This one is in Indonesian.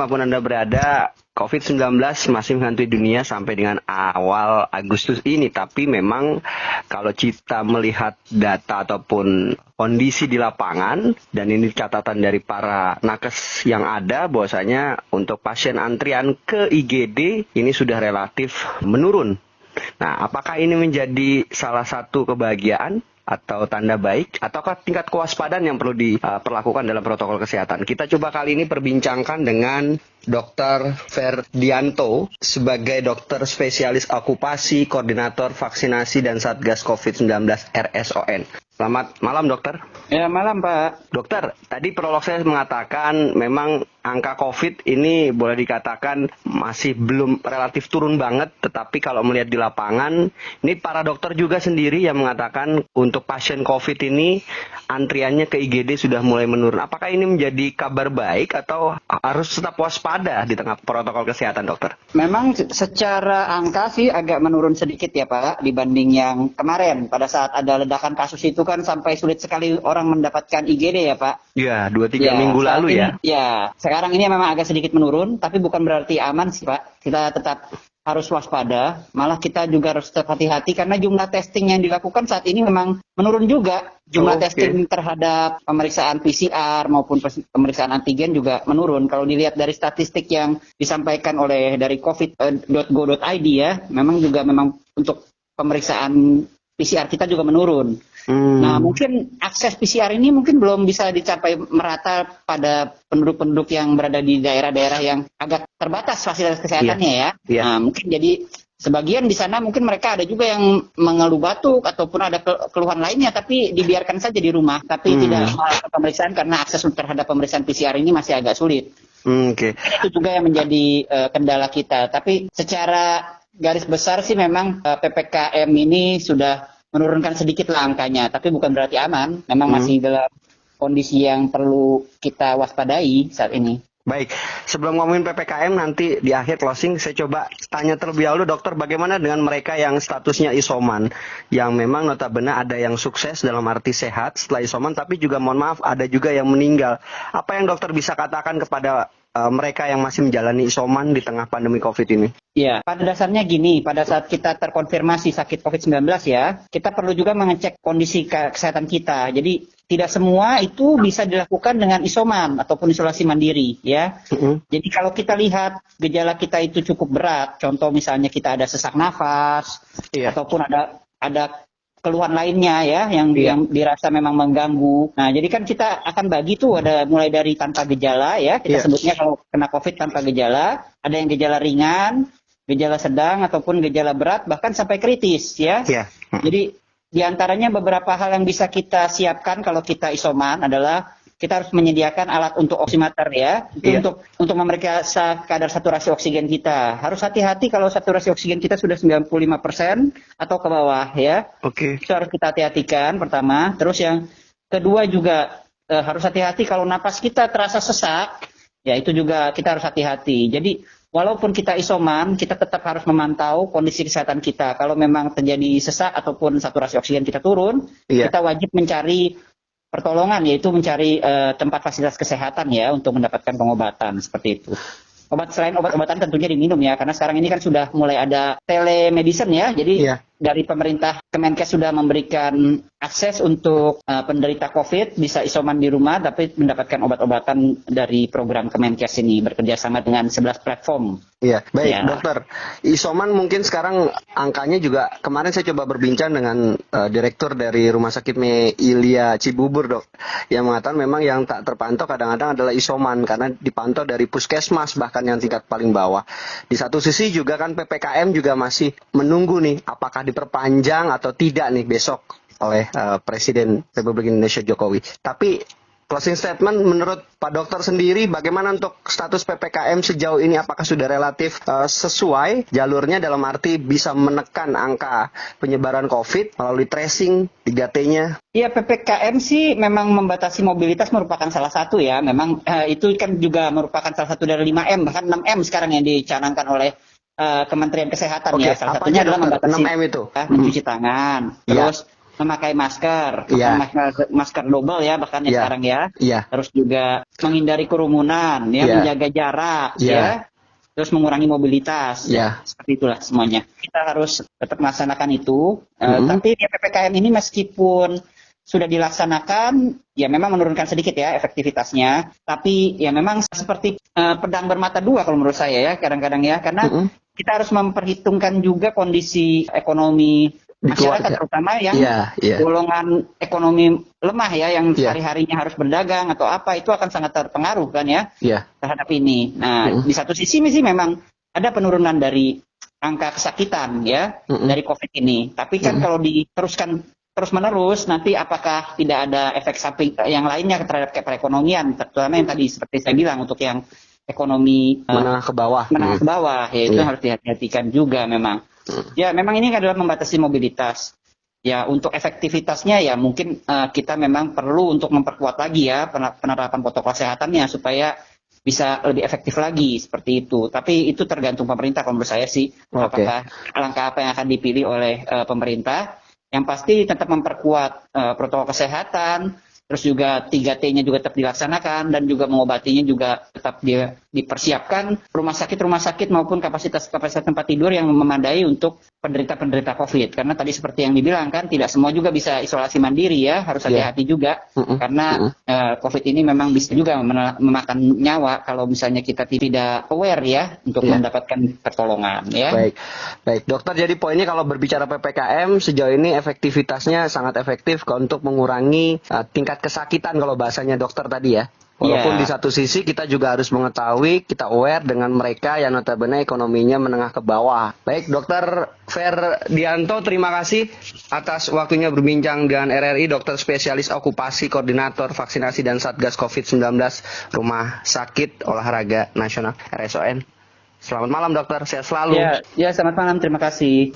dimanapun Anda berada, COVID-19 masih menghantui dunia sampai dengan awal Agustus ini. Tapi memang kalau kita melihat data ataupun kondisi di lapangan, dan ini catatan dari para nakes yang ada, bahwasanya untuk pasien antrian ke IGD ini sudah relatif menurun. Nah, apakah ini menjadi salah satu kebahagiaan atau tanda baik, ataukah tingkat kewaspadaan yang perlu diperlakukan dalam protokol kesehatan? Kita coba kali ini perbincangkan dengan Dr. Ferdianto sebagai dokter spesialis okupasi, koordinator vaksinasi dan Satgas COVID-19 RSON. Selamat malam, dokter. Ya, malam, Pak. Dokter, tadi prolog saya mengatakan memang angka COVID ini boleh dikatakan masih belum relatif turun banget, tetapi kalau melihat di lapangan, ini para dokter juga sendiri yang mengatakan untuk pasien COVID ini antriannya ke IGD sudah mulai menurun. Apakah ini menjadi kabar baik atau harus tetap waspada di tengah protokol kesehatan, dokter? Memang secara angka sih agak menurun sedikit ya, Pak, dibanding yang kemarin. Pada saat ada ledakan kasus itu kan sampai sulit sekali orang mendapatkan IGD ya, Pak. Ya, 2-3 minggu lalu ya. Ya, sekarang ini memang agak sedikit menurun, tapi bukan berarti aman sih, Pak. Kita tetap harus waspada, malah kita juga harus tetap hati-hati karena jumlah testing yang dilakukan saat ini memang menurun juga. Jumlah testing terhadap pemeriksaan PCR maupun pemeriksaan antigen juga menurun. Kalau dilihat dari statistik yang disampaikan oleh dari covid.go.id ya, memang untuk pemeriksaan PCR kita juga menurun. Nah, mungkin akses PCR ini mungkin belum bisa dicapai merata pada penduduk-penduduk yang berada di daerah-daerah yang agak terbatas fasilitas kesehatannya ya. Nah, mungkin jadi sebagian di sana mungkin mereka ada juga yang mengeluh batuk ataupun ada keluhan lainnya, tapi dibiarkan saja di rumah, tapi tidak melakukan pemeriksaan karena akses terhadap pemeriksaan PCR ini masih agak sulit. Itu juga yang menjadi kendala kita. Tapi secara garis besar sih memang PPKM ini sudah menurunkan sedikit lah angkanya, tapi bukan berarti aman. Memang masih dalam kondisi yang perlu kita waspadai saat ini. Baik, sebelum ngomongin PPKM nanti di akhir closing, saya coba tanya terlebih dahulu, dokter, bagaimana dengan mereka yang statusnya isoman, yang memang notabene ada yang sukses dalam arti sehat setelah isoman, tapi juga mohon maaf ada juga yang meninggal. Apa yang dokter bisa katakan kepada mereka yang masih menjalani isoman di tengah pandemi COVID ini? Ya, pada dasarnya gini, pada saat kita terkonfirmasi sakit COVID-19 ya, kita perlu juga mengecek kondisi kesehatan kita. Jadi tidak semua itu bisa dilakukan dengan isoman ataupun isolasi mandiri ya. Jadi kalau kita lihat gejala kita itu cukup berat, contoh misalnya kita ada sesak nafas, ataupun ada keluhan lainnya ya yang dirasa memang mengganggu. Nah, jadi kan kita akan bagi tuh ada mulai dari tanpa gejala ya, kita sebutnya kalau kena COVID tanpa gejala, ada yang gejala ringan, gejala sedang ataupun gejala berat bahkan sampai kritis ya. Jadi di antaranya beberapa hal yang bisa kita siapkan kalau kita isoman adalah kita harus menyediakan alat untuk oximeter ya, untuk memeriksa kadar saturasi oksigen kita. Harus hati-hati kalau saturasi oksigen kita sudah 95% atau ke bawah ya. Itu harus kita hati-hatikan pertama. Terus yang kedua juga harus hati-hati kalau napas kita terasa sesak, ya itu juga kita harus hati-hati. Jadi walaupun kita isoman, kita tetap harus memantau kondisi kesehatan kita. Kalau memang terjadi sesak ataupun saturasi oksigen kita turun, kita wajib mencari pertolongan, yaitu mencari tempat fasilitas kesehatan ya untuk mendapatkan pengobatan seperti itu. Selain obat-obatan tentunya diminum ya, karena sekarang ini kan sudah mulai ada telemedicine ya, jadi dari pemerintah Kemenkes sudah memberikan akses untuk penderita COVID bisa isoman di rumah tapi mendapatkan obat-obatan dari program Kemenkes ini bekerjasama dengan 11 platform. Dokter, isoman mungkin sekarang angkanya juga, kemarin saya coba berbincang dengan direktur dari Rumah Sakit Ilya Cibubur, dok, yang mengatakan memang yang tak terpantau kadang-kadang adalah isoman karena dipantau dari puskesmas bahkan yang tingkat paling bawah. Di satu sisi juga kan PPKM juga masih menunggu nih apakah diperpanjang atau tidak nih besok oleh Presiden Republik Indonesia Jokowi. Tapi closing statement menurut Pak Dokter sendiri bagaimana untuk status PPKM sejauh ini, apakah sudah relatif sesuai jalurnya dalam arti bisa menekan angka penyebaran COVID melalui tracing 3T-nya? Iya, PPKM sih memang membatasi mobilitas merupakan salah satu ya. Memang itu kan juga merupakan salah satu dari 5M, bahkan 6M sekarang yang dicanangkan oleh Kementerian Kesehatan ya. Salah satunya adalah membatasi 6M itu? mencuci tangan. Terus memakai masker, Iya. masker double ya bahkan ya Iya. sekarang ya. Iya. Terus juga menghindari kerumunan, ya, Iya. menjaga jarak, Iya. ya. Terus mengurangi mobilitas, Iya. seperti itulah semuanya. Kita harus tetap melaksanakan itu. Mm-mm. Tapi ya, PPKM ini meskipun sudah dilaksanakan, ya memang menurunkan sedikit ya efektivitasnya. Tapi ya memang seperti pedang bermata dua kalau menurut saya ya kadang-kadang ya, karena Mm-mm. kita harus memperhitungkan juga kondisi ekonomi Di masyarakat, keluarga. terutama yang Iya. Iya. golongan ekonomi lemah ya, yang Iya. hari-harinya harus berdagang atau apa, itu akan sangat terpengaruh kan ya Iya. terhadap ini. Nah, di satu sisi sih memang ada penurunan dari angka kesakitan ya dari COVID ini. Tapi kan kalau diteruskan terus-menerus, nanti apakah tidak ada efek samping yang lainnya terhadap perekonomian, terutama yang tadi seperti saya bilang untuk yang ekonomi Menengah ke bawah. menengah ke bawah, ya itu Iya. harus dihati-hatikan juga memang. Ya memang ini adalah membatasi mobilitas. Ya untuk efektivitasnya ya mungkin kita memang perlu untuk memperkuat lagi ya penerapan protokol kesehatannya supaya bisa lebih efektif lagi seperti itu. Tapi itu tergantung pemerintah kalau menurut saya sih. Oke. Apakah langkah apa yang akan dipilih oleh pemerintah. Yang pasti tetap memperkuat protokol kesehatan, terus juga 3T-nya juga tetap dilaksanakan, dan juga mengobatinya juga tetap dipersiapkan rumah sakit maupun kapasitas tempat tidur yang memadai untuk penderita COVID. Karena tadi seperti yang dibilang kan, tidak semua juga bisa isolasi mandiri ya, harus hati-hati juga. Karena COVID ini memang bisa juga memakan nyawa kalau misalnya kita tidak aware ya untuk mendapatkan pertolongan ya. Baik dokter, jadi poinnya kalau berbicara PPKM sejauh ini efektivitasnya sangat efektif untuk mengurangi tingkat kesakitan kalau bahasanya dokter tadi ya. Walaupun di satu sisi kita juga harus mengetahui, kita aware dengan mereka yang notabene ekonominya menengah ke bawah. Baik, Dokter Ferdianto, terima kasih atas waktunya berbincang dengan RRI, dokter spesialis okupasi, koordinator vaksinasi dan Satgas COVID-19 Rumah Sakit Olahraga Nasional RSON. Selamat malam dokter, sehat selalu. Ya, selamat malam, terima kasih.